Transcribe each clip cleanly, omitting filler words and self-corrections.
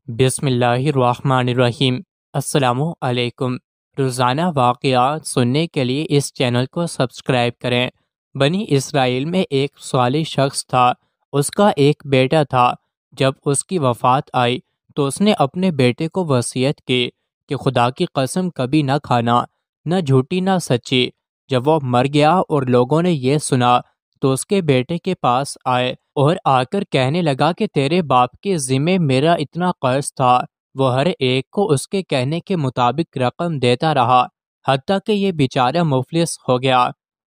بسم اللہ الرحمن الرحیم۔ السلام علیکم۔ روزانہ واقعات سننے کے لیے اس چینل کو سبسکرائب کریں۔ بنی اسرائیل میں ایک صالح شخص تھا۔ اس کا ایک بیٹا تھا۔ جب اس کی وفات آئی تو اس نے اپنے بیٹے کو وصیت کی کہ خدا کی قسم کبھی نہ کھانا، نہ جھوٹی نہ سچی۔ جب وہ مر گیا اور لوگوں نے یہ سنا تو اس کے بیٹے کے پاس آئے اور آ کر کہنے لگا کہ تیرے باپ کے ذمے میرا اتنا قرض تھا۔ وہ ہر ایک کو اس کے کہنے کے مطابق رقم دیتا رہا، حتیٰ کہ یہ بیچارہ مفلس ہو گیا،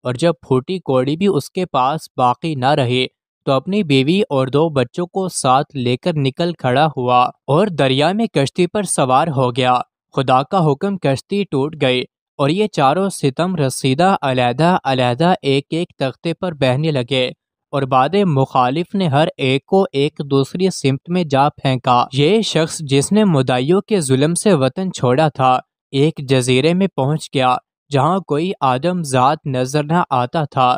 اور جب پھوٹی کوڑی بھی اس کے پاس باقی نہ رہی تو اپنی بیوی اور 2 بچوں کو ساتھ لے کر نکل کھڑا ہوا اور دریا میں کشتی پر سوار ہو گیا۔ خدا کا حکم، کشتی ٹوٹ گئی اور یہ چاروں ستم رسیدہ علیحدہ علیحدہ ایک ایک تختے پر بہنے لگے، اور باد مخالف نے ہر ایک کو ایک دوسری سمت میں جا پھینکا۔ یہ شخص جس نے مدعیوں کے ظلم سے وطن چھوڑا تھا، ایک جزیرے میں پہنچ گیا جہاں کوئی آدم ذات نظر نہ آتا تھا۔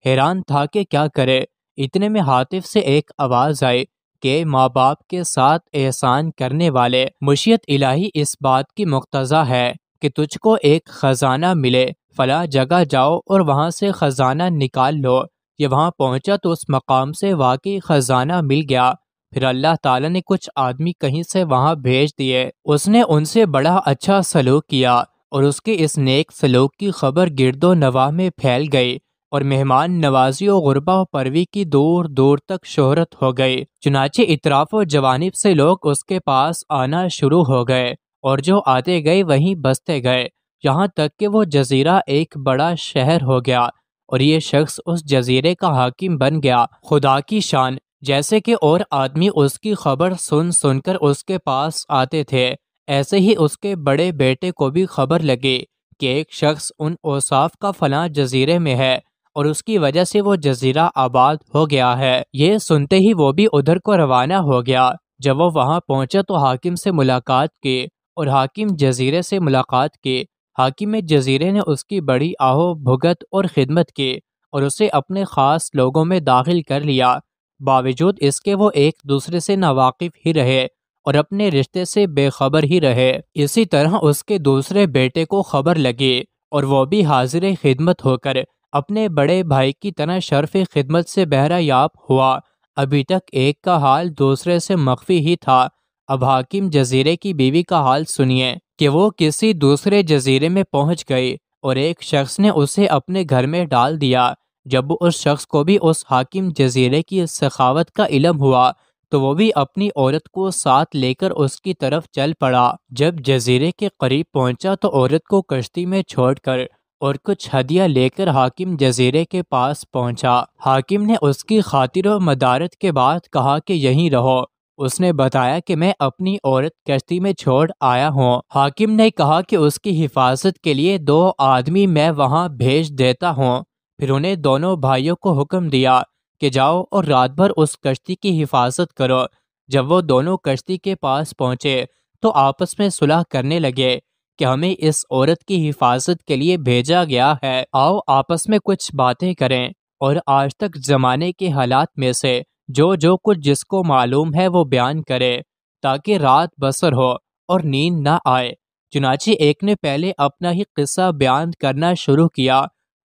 حیران تھا کہ کیا کرے۔ اتنے میں ہاتف سے ایک آواز آئی کہ ماں باپ کے ساتھ احسان کرنے والے، مشیت الہی اس بات کی مقتضا ہے کہ تجھ کو ایک خزانہ ملے، فلاں جگہ جاؤ اور وہاں سے خزانہ نکال لو۔ یہ وہاں پہنچا تو اس مقام سے واقعی خزانہ مل گیا۔ پھر اللہ تعالیٰ نے کچھ آدمی کہیں سے وہاں بھیج دیے۔ اس نے ان سے بڑا اچھا سلوک کیا اور اس کے اس نیک سلوک کی خبر گرد و نواح میں پھیل گئی، اور مہمان نوازی و غربہ و پروی کی دور دور تک شہرت ہو گئی۔ چنانچہ اطراف و جوانب سے لوگ اس کے پاس آنا شروع ہو گئے، اور جو آتے گئے وہیں بستے گئے، یہاں تک کہ وہ جزیرہ ایک بڑا شہر ہو گیا، اور یہ شخص اس جزیرے کا حاکم بن گیا۔ خدا کی شان! جیسے کہ اور آدمی اس کی خبر سن سن کر اس کے پاس آتے تھے، ایسے ہی اس کے بڑے بیٹے کو بھی خبر لگی کہ ایک شخص ان اوصاف کا فلاں جزیرے میں ہے، اور اس کی وجہ سے وہ جزیرہ آباد ہو گیا ہے۔ یہ سنتے ہی وہ بھی ادھر کو روانہ ہو گیا۔ جب وہ وہاں پہنچا تو حاکم سے ملاقات کی، اور حاکم جزیرے سے ملاقات کی۔ حاکم جزیرے نے اس کی بڑی آہو بھگت اور خدمت کی، اور اسے اپنے خاص لوگوں میں داخل کر لیا، باوجود اس کے وہ ایک دوسرے سے ناواقف ہی رہے اور اپنے رشتے سے بے خبر ہی رہے۔ اسی طرح اس کے دوسرے بیٹے کو خبر لگی، اور وہ بھی حاضر خدمت ہو کر اپنے بڑے بھائی کی طرح شرف خدمت سے بہرہ یاب ہوا۔ ابھی تک ایک کا حال دوسرے سے مخفی ہی تھا، اب حاکم جزیرے کی بیوی کا حال سنیے کہ وہ کسی دوسرے جزیرے میں پہنچ گئی، اور ایک شخص نے اسے اپنے گھر میں ڈال دیا۔ جب اس شخص کو بھی اس حاکم جزیرے کی سخاوت کا علم ہوا تو وہ بھی اپنی عورت کو ساتھ لے کر اس کی طرف چل پڑا۔ جب جزیرے کے قریب پہنچا تو عورت کو کشتی میں چھوڑ کر اور کچھ ہدیہ لے کر حاکم جزیرے کے پاس پہنچا۔ حاکم نے اس کی خاطر و مدارت کے بعد کہا کہ یہیں رہو۔ اس نے بتایا کہ میں اپنی عورت کشتی میں چھوڑ آیا ہوں۔ حاکم نے کہا کہ اس کی حفاظت کے لیے 2 آدمی میں وہاں بھیج دیتا ہوں۔ پھر انہیں دونوں بھائیوں کو حکم دیا کہ جاؤ اور رات بھر اس کشتی کی حفاظت کرو۔ جب وہ دونوں کشتی کے پاس پہنچے تو آپس میں صلح کرنے لگے کہ ہمیں اس عورت کی حفاظت کے لیے بھیجا گیا ہے، آؤ آپس میں کچھ باتیں کریں اور آج تک زمانے کے حالات میں سے جو کچھ جس کو معلوم ہے وہ بیان کرے، تاکہ رات بسر ہو اور نیند نہ آئے۔ چنانچہ ایک نے پہلے اپنا ہی قصہ بیان کرنا شروع کیا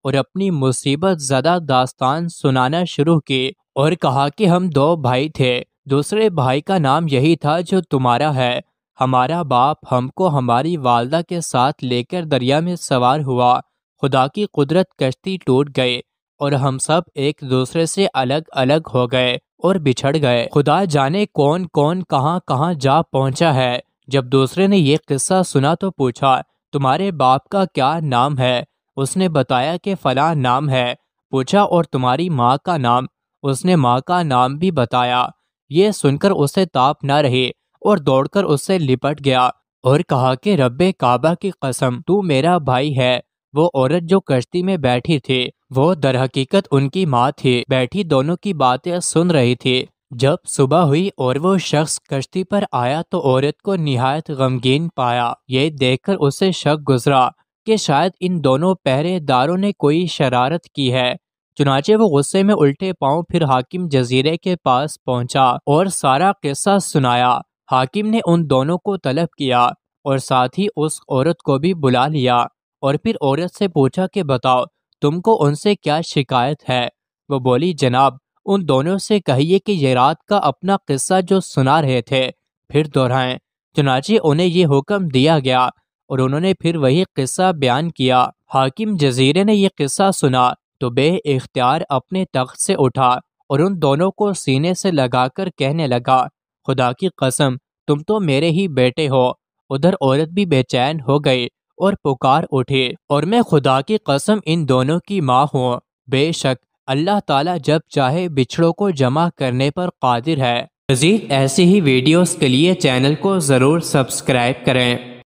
اور اپنی مصیبت زدہ داستان سنانا شروع کی، اور کہا کہ ہم 2 بھائی تھے، دوسرے بھائی کا نام یہی تھا جو تمہارا ہے۔ ہمارا باپ ہم کو ہماری والدہ کے ساتھ لے کر دریا میں سوار ہوا، خدا کی قدرت کشتی ٹوٹ گئی اور ہم سب ایک دوسرے سے الگ الگ ہو گئے اور بچھڑ گئے۔ خدا جانے کون کون کہاں کہاں جا پہنچا ہے۔ جب دوسرے نے یہ قصہ سنا تو پوچھا، تمہارے باپ کا کیا نام ہے؟ اس نے بتایا کہ فلاں نام ہے۔ پوچھا، اور تمہاری ماں کا نام؟ اس نے ماں کا نام بھی بتایا۔ یہ سن کر اسے تاپ نہ رہی اور دوڑ کر اس سے لپٹ گیا اور کہا کہ رب کعبہ کی قسم، تو میرا بھائی ہے۔ وہ عورت جو کشتی میں بیٹھی تھی وہ در حقیقت ان کی ماں تھی، بیٹھی دونوں کی باتیں سن رہی تھی۔ جب صبح ہوئی اور وہ شخص کشتی پر آیا تو عورت کو نہایت غمگین پایا۔ یہ دیکھ کر اسے شک گزرا کہ شاید ان دونوں پہرے داروں نے کوئی شرارت کی ہے۔ چنانچہ وہ غصے میں الٹے پاؤں پھر حاکم جزیرے کے پاس پہنچا اور سارا قصہ سنایا۔ حاکم نے ان دونوں کو طلب کیا اور ساتھ ہی اس عورت کو بھی بلا لیا اور پھر عورت سے پوچھا کہ بتاؤ تم کو ان سے کیا شکایت ہے؟ وہ بولی جناب ان دونوں سے کہیے کہ یہ رات کا اپنا قصہ جو سنا رہے تھے پھر دہرائیں۔ چنانچہ انہیں یہ حکم دیا گیا اور انہوں نے پھر وہی قصہ بیان کیا۔ حاکم جزیرے نے یہ قصہ سنا تو بے اختیار اپنے تخت سے اٹھا اور ان دونوں کو سینے سے لگا کر کہنے لگا خدا کی قسم تم تو میرے ہی بیٹے ہو۔ ادھر عورت بھی بے چین ہو گئی اور پکار اٹھی اور میں خدا کی قسم ان دونوں کی ماں ہوں۔ بے شک اللہ تعالیٰ جب چاہے بچھڑوں کو جمع کرنے پر قادر ہے۔ مزید ایسی ہی ویڈیوز کے لیے چینل کو ضرور سبسکرائب کریں۔